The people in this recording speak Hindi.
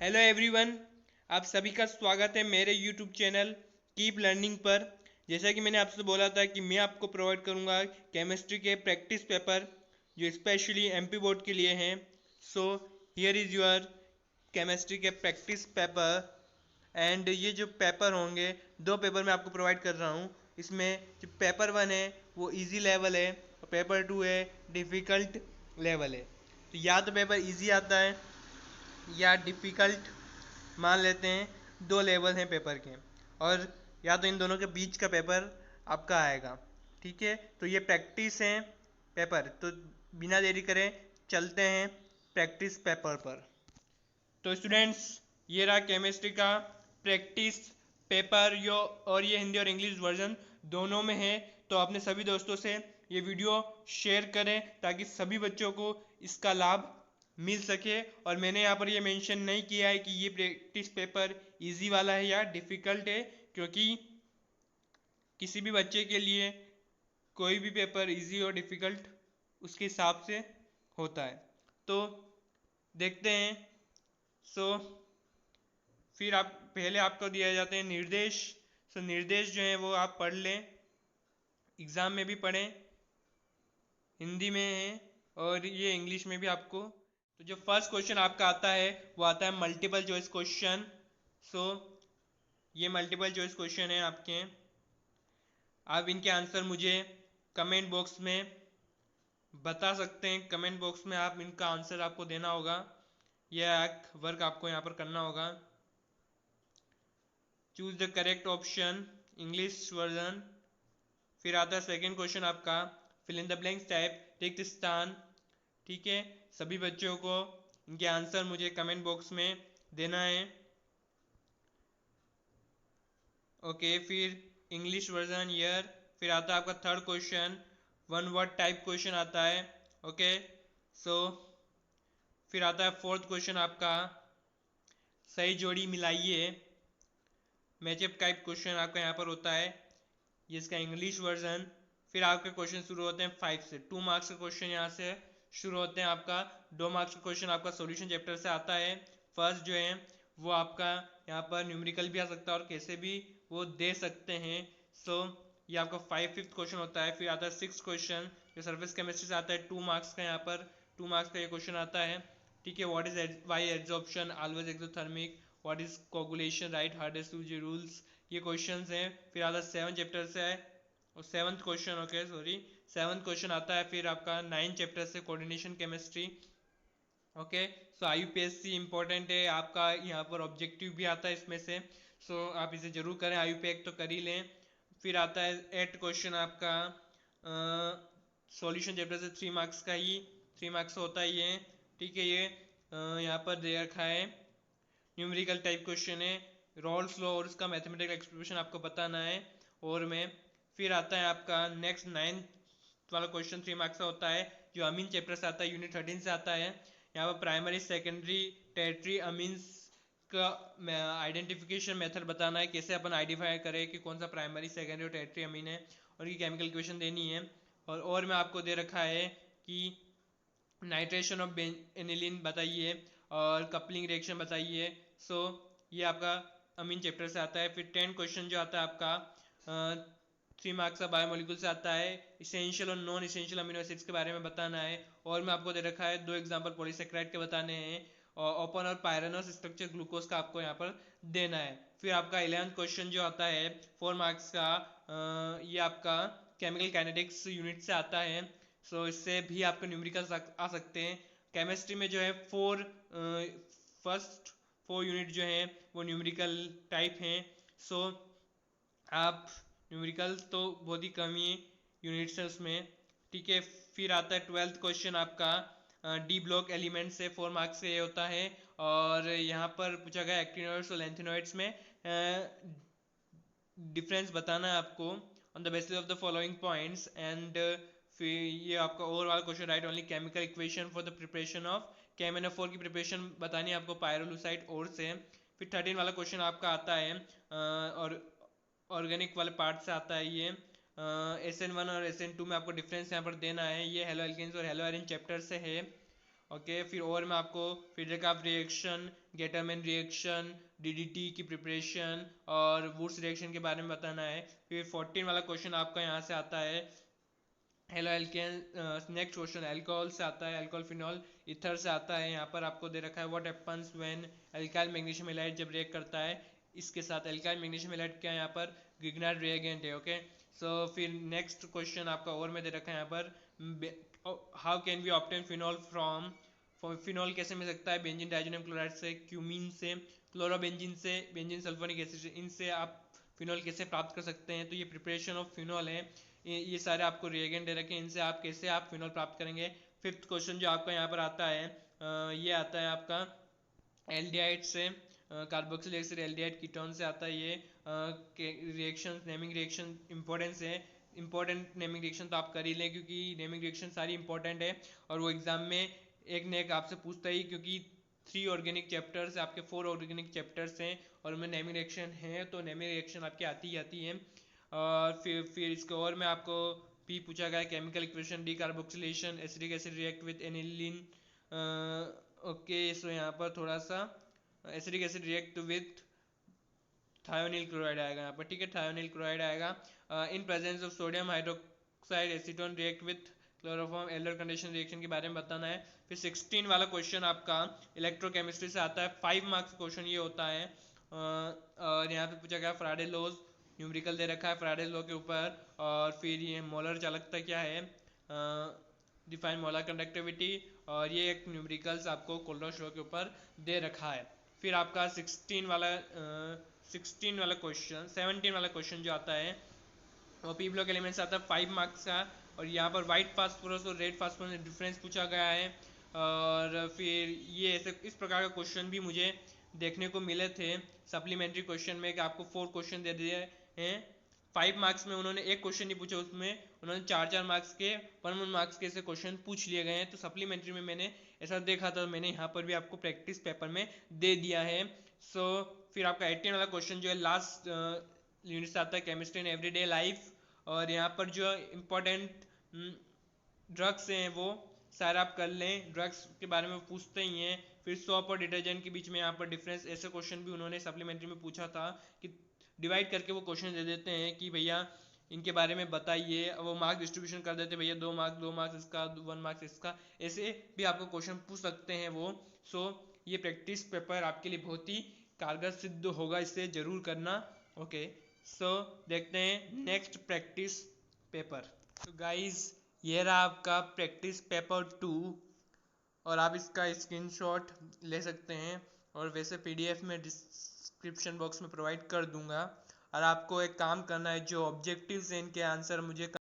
हेलो एवरीवन, आप सभी का स्वागत है मेरे यूट्यूब चैनल कीप लर्निंग पर। जैसा कि मैंने आपसे बोला था कि मैं आपको प्रोवाइड करूंगा केमिस्ट्री के प्रैक्टिस पेपर जो स्पेशली एमपी बोर्ड के लिए हैं। So here is your chemistry के प्रैक्टिस पेपर। एंड ये जो पेपर होंगे, दो पेपर मैं आपको प्रोवाइड कर रहा हूँ। इसमें जो पेपर 1 है वो इजी लेवल है और पेपर 2 है डिफ़िकल्ट लेवल है। तो या तो पेपर इजी आता है या डिफ़िकल्ट मान लेते हैं, दो लेवल हैं पेपर के, और या तो इन दोनों के बीच का पेपर आपका आएगा। ठीक है, तो ये प्रैक्टिस है पेपर। तो बिना देरी करें चलते हैं प्रैक्टिस पेपर पर। तो स्टूडेंट्स, ये रहा केमिस्ट्री का प्रैक्टिस पेपर यो, और ये हिंदी और इंग्लिश वर्जन दोनों में है। तो अपने सभी दोस्तों से ये वीडियो शेयर करें ताकि सभी बच्चों को इसका लाभ मिल सके। और मैंने यहाँ पर ये मेंशन नहीं किया है कि ये प्रैक्टिस पेपर इजी वाला है या डिफ़िकल्ट है, क्योंकि किसी भी बच्चे के लिए कोई भी पेपर इजी और डिफ़िकल्ट उसके हिसाब से होता है। तो देखते हैं। सो फिर आप पहले आपको दिया जाते हैं निर्देश। सो निर्देश जो हैं वो आप पढ़ लें, एग्ज़ाम में भी पढ़ें, हिंदी में है और ये इंग्लिश में भी आपको। तो जो फर्स्ट क्वेश्चन आपका आता है वो आता है मल्टीपल चॉइस क्वेश्चन। सो ये मल्टीपल चॉइस क्वेश्चन है आपके। आप इनके आंसर मुझे कमेंट बॉक्स में बता सकते हैं। कमेंट बॉक्स में आप इनका आंसर आपको देना होगा, यह एक वर्क आपको यहाँ पर करना होगा। Choose the correct option English version. फिर आता है सेकंड क्वेश्चन आपका fill in the blanks type रिक्त स्थान। ठीक है, सभी बच्चों को इनके आंसर मुझे कमेंट बॉक्स में देना है। ओके, फिर इंग्लिश वर्जन ईयर। फिर आता है आपका third question, one word type question आता है। ओके, सो फिर आता है फोर्थ क्वेश्चन आपका सही जोड़ी मिलाइए, मैचअप टाइप क्वेश्चन आपका यहाँ पर होता है, ये इसका इंग्लिश वर्जन। फिर आपके क्वेश्चन शुरू होते हैं 5 से। 2 मार्क्स के क्वेश्चन यहाँ से शुरू होते हैं आपका। 2 मार्क्स का क्वेश्चन आपका सॉल्यूशन चैप्टर से आता है। फर्स्ट जो है वो आपका यहाँ पर न्यूमेरिकल भी आ सकता है और कैसे भी वो दे सकते हैं। सो ये आपका 5th क्वेश्चन होता है। फिर आता है 6th क्वेश्चन जो सर्फेस केमिस्ट्री से आता है, 2 मार्क्स का यहाँ पर 2 मार्क्स का ये क्वेश्चन आता है। ठीक है, what is Y absorption always exothermic, what is coagulation, right hardest rules, ये क्वेश्चंस हैं। फिर आता है 7 चैप्टर से है और 7th question, okay sorry 7th question आता है फिर आपका 9 चैप्टर से कोऑर्डिनेशन केमिस्ट्री। ओके, सो आईयूपीएससी इंपॉर्टेंट है आपका, यहाँ पर ऑब्जेक्टिव भी आता है इसमें से। सो आप इसे जरूर करें, आईयूपीएक तो कर ही लें। फिर आता है 8th क्वेश्चन आपका सॉल्यूशन चैप्टर से 3 मार्क्स का ही 3 मार्क्स होता है ये। ठीक है, ये यहाँ पर दे रखा है, न्यूमेरिकल टाइप क्वेश्चन है, रॉल्स लॉ और उसका मैथमेटिकल एक्सप्रेशन आपको बताना है। और में फिर आता है आपका नेक्स्ट 9th वाला क्वेश्चन 3 मार्क्स का होता है जो अमीन चैप्टर से आता है, यूनिट 13 से आता है। यहाँ पर प्राइमरी सेकेंडरी टेरिटरी अमीन्स का आइडेंटिफिकेशन मेथड बताना है, कैसे अपन आइडेंटिफाई करें कि कौन सा प्राइमरी सेकेंडरी और टेरिटरी अमीन है, और उनकी केमिकल इक्वेशन देनी है। और में आपको दे रखा है कि नाइट्रेशन ऑफ एनिलीन बताइए और कपलिंग रिएक्शन बताइए। सो ये आपका अमीन चैप्टर से आता है। फिर 10 क्वेश्चन जो आता है आपका 3 मार्क्स का बायोमोलिकुल से आता है, इसेंशियल और नॉन इसेंशियल अमीनो एसिड्स के बारे में बताना है। और में आपको दे रखा है 2 एग्जांपल पॉलीसेकेराइड के बताने हैं, और ओपन और पायरेनोस स्ट्रक्चर ग्लूकोज का आपको यहाँ पर देना है। फिर आपका 11th क्वेश्चन जो आता है 4 मार्क्स का, ये आपका केमिकल काइनेटिक्स यूनिट से आता है। सो इससे भी आपको न्यूमेरिकल आ सकते हैं। केमिस्ट्री में जो है फर्स्ट 4 यूनिट जो हैं वो न्यूमेरिकल टाइप हैं। सो आप न्यूमेरिकल तो बहुत ही कम ही यूनिट्स है उसमें। ठीक है, फिर आता है 12th क्वेश्चन आपका डी ब्लॉक एलिमेंट से 4 मार्क्स से ये होता है, और यहाँ पर पूछा गया एक्टिनोइड्स और लेंथिनोइड्स में डिफरेंस बताना है आपको on the basis of the following points. And फिर ये आपका और वाला question right only chemical equation for the preparation of KMnO4 की प्रिपरेशन बतानी है आपको पायरोलुसाइड और से। फिर 13 वाला क्वेश्चन आपका आता है और ऑर्गेनिक वाले पार्ट से आता है ये। SN1 और SN2 में आपको डिफरेंस यहाँ पर देना है, ये हेलो एल्केन्स और हेलो एरिन चैप्टर से है। ओके, फिर और में आपको Friedrich of reaction, Gattermann reaction, DDT की प्रिपरेशन और वुड्स रिएक्शन के बारे में बताना है। फिर 14 वाला क्वेश्चन आपका यहाँ से आता है halo alkane. Next question alcohol से आता है, अल्कोहल फिनॉल ईथर से आता है। यहाँ पर आपको दे रखा है what happens when alkyl magnesium halide जब रिएक्ट करता है इसके साथ। अल्काइल मैग्नीशियम हैलाइड क्या है यहाँ पर, ग्रिग्नार्ड रिएगेंट है। ओके, सो फिर नेक्स्ट क्वेश्चन आपका और में दे रखा है यहाँ पर how can we obtain phenol from, phenol कैसे मिल सकता है, बेंजीन डाइजोनियम क्लोराइड से, क्यूमीन से, क्लोरोबेंजीन से, बेंजीन सल्फोनिक एसिड से, इनसे आप फिनॉल कैसे प्राप्त कर सकते हैं। तो ये प्रिपरेशन ऑफ फिनॉल है, ये सारे आपको रिएगेंट दे रखे हैं, इनसे आप कैसे आप फिनॉल प्राप्त करेंगे। फिफ्थ क्वेश्चन जो आपका यहाँ पर आता है ये आता है आपका एल्डिहाइड से, कार्बोक्सिल एसिड एल्डिहाइड कीटोन से आता है। ये रिएक्शन नेमिंग रिएक्शन इंपॉर्टेंस है, इंपॉर्टेंट नेमिंग रिएक्शन तो आप कर ही लें क्योंकि नेमिंग रिएक्शन सारी इंपॉर्टेंट है और वो एग्जाम में एक न एक आपसे पूछता ही, क्योंकि 3 ऑर्गेनिक चैप्टर्स आपके 4 ऑर्गेनिक चैप्टर्स हैं और उनमें नेमिंग रिएक्शन है, तो नेमिंग रिएक्शन आपकी आती ही आती है। और फिर इसके और में आपको पी पूछा गया chemical equation, decarboxylation, acidic acid react with aniline. Okay, so यहाँ पर थोड़ा सा acidic acid react with thionyl chloride आएगा यहाँ पर, ठीक है, थायोनिल क्लोराइड आएगा। In presence of sodium hydroxide acetone react with chloroform aldol condition reaction के बारे में बताना है। फिर 16 वाला क्वेश्चन आपका इलेक्ट्रोकेमिस्ट्री से आता है, 5 मार्क्स क्वेश्चन ये होता है। और यहाँ पे पूछा गया फ्राडे लॉज, न्यूमेरिकल दे रखा है फ्राडे लॉ के ऊपर। और फिर ये मोलर चालकता क्या है, डिफाइन मोलर कंडक्टिविटी, और ये एक न्यूमेरिकल्स आपको कोल्डोश लॉ के ऊपर दे रखा है। फिर आपका 16 वाला क्वेश्चन 17 वाला क्वेश्चन जो आता है वो पी ब्लॉक एलिमेंट्स आता है 5 मार्क्स का, और यहाँ पर वाइट फास्फोरस और रेड फास्फोरस में डिफरेंस पूछा गया है। और फिर ये ऐसे इस प्रकार का क्वेश्चन भी मुझे देखने को मिले थे सप्लीमेंट्री क्वेश्चन में, कि आपको 4 क्वेश्चन दे दिए हैं 5 मार्क्स में, उन्होंने एक क्वेश्चन नहीं पूछा, उसमें उन्होंने 4-4 मार्क्स के 1-1 मार्क्स के ऐसे क्वेश्चन पूछ लिए गए हैं। तो सप्लीमेंट्री में मैंने ऐसा देखा था, मैंने यहाँ पर भी आपको प्रैक्टिस पेपर में दे दिया है। सो फिर आपका 18 वाला क्वेश्चन जो है लास्ट यूनिट से आता है, केमिस्ट्री इन एवरीडे लाइफ। और यहाँ पर जो इम्पोर्टेंट ड्रग्स हैं वो सारा आप कर लें, ड्रग्स के बारे में पूछते ही हैं। फिर सोप और डिटर्जेंट के बीच में यहाँ पर डिफरेंस, ऐसे क्वेश्चन भी उन्होंने सप्लीमेंट्री में पूछा था कि डिवाइड करके वो क्वेश्चन दे देते हैं कि भैया इनके बारे में बताइए, वो मार्क्स डिस्ट्रीब्यूशन कर देते हैं, भैया 2 मार्क्स इसका, 1 मार्क्स इसका, ऐसे भी आपको क्वेश्चन पूछ सकते हैं वो। सो ये प्रैक्टिस पेपर आपके लिए बहुत ही कारगर सिद्ध होगा, इसे जरूर करना। ओके, सो देखते हैं नेक्स्ट प्रैक्टिस पेपर। तो गाइज ये रहा आपका प्रैक्टिस पेपर 2, और आप इसका स्क्रीनशॉट ले सकते हैं, और वैसे पीडीएफ में डिस्क्रिप्शन बॉक्स में प्रोवाइड कर दूंगा। और आपको एक काम करना है, जो ऑब्जेक्टिव्स हैं इनके आंसर मुझे